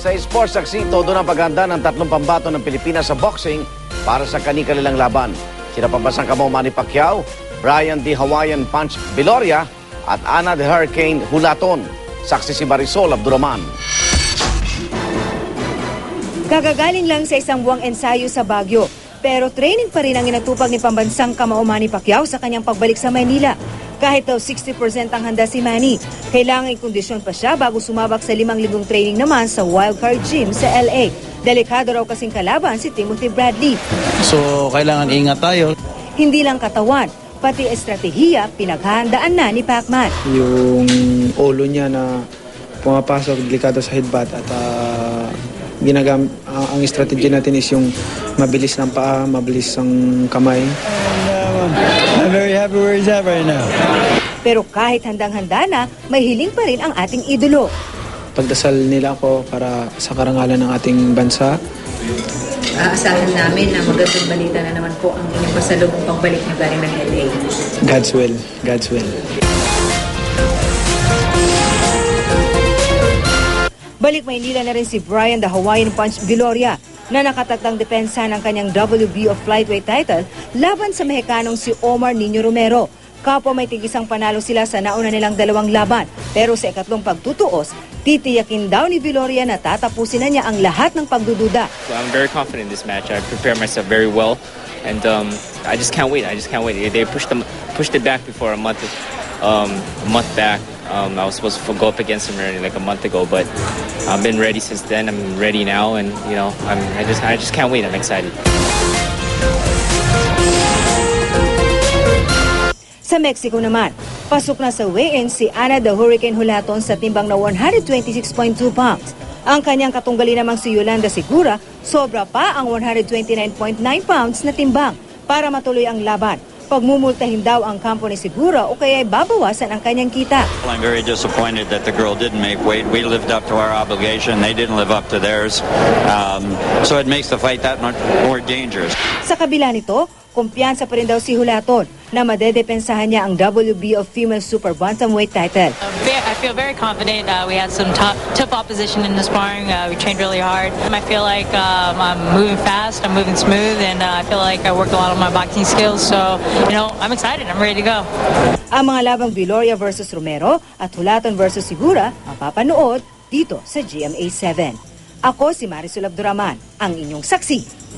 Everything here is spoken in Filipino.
Sa sports saksi, todo ng paghanda ng tatlong pambato ng Pilipinas sa boxing para sa kanilang laban. Sina pambasang kamao Manny Pacquiao, Brian the Hawaiian Punch Viloria at Ana the Hurricane Hulaton. Saksi si Marisol Abduraman. Kagagaling lang sa isang buwang ensayo sa Baguio, pero training pa rin ang inatupag ni pambansang kamao Manny Pacquiao sa kanyang pagbalik sa Maynila. Kahit daw 60% ang handa si Manny, kailangan ikondisyon pa siya bago sumabak sa 5,000 training naman sa Wildcard Gym sa LA. Delikado raw kasing kalaban si Timothy Bradley. So, kailangan ingat tayo. Hindi lang katawan, pati estratehiya pinaghahandaan na ni Pacman. Yung ulo niya na pumapasok delikado sa headbutt at ang strategy natin is yung mabilis ng paa, mabilis ang kamay. I'm very happy where he's at right now. Pero kahit handang-handa na, may hiling pa rin ang ating idolo. Pagdasal nila ako para sa karangalan ng ating bansa. Aasahan namin na magandang balita na naman po ang inyong pasalubong pagbalik na galing ng LA. God's will. God's will. Balik Maynila na rin si Brian the Hawaiian Punch Viloria na nakatatang depensa ng kanyang WBO flyweight title laban sa Mexicanong si Omar Nino Romero. Kapwa may tigisang panalo sila sa nauna nilang dalawang laban, pero sa ikatlong pagtutuos, titiyakin daw ni Viloria na tatapusin na niya ang lahat ng pagdududa. I'm very confident in this match. I prepared myself very well, and I just can't wait. They pushed it back before a month back. I was supposed to go up against him already like a month ago, but I've been ready since then. I'm ready now, and I just can't wait. I'm excited. Sa Mexico naman, pasok na sa weigh-in si Ana the Hurricane Hulaton sa timbang na 126.2 pounds. Ang kanyang katunggali namang si Yolanda Segura, sobra pa ang 129.9 pounds na timbang para matuloy ang laban. Pagmumultahin daw ang kampo ni Segura o kaya babawasan ang kanyang kita. I'm very disappointed that the girl didn't make weight. We lived up to our obligation. They didn't live up to theirs. So it makes the fight that much more dangerous. Sa kabila nito, kumpiyansa pa rin daw si Hulaton na madedepensahan niya ang WBO Female Super Bantamweight title. I feel very confident. We had some tough opposition in the sparring. We trained really hard. I feel like I'm moving fast, I'm moving smooth, and I feel like I worked a lot on my boxing skills. So, I'm excited. I'm ready to go. Ang mga labang Viloria versus Romero at Hulaton versus Segura mapapanood dito sa GMA 7. Ako si Marisol Abduraman, ang inyong saksi.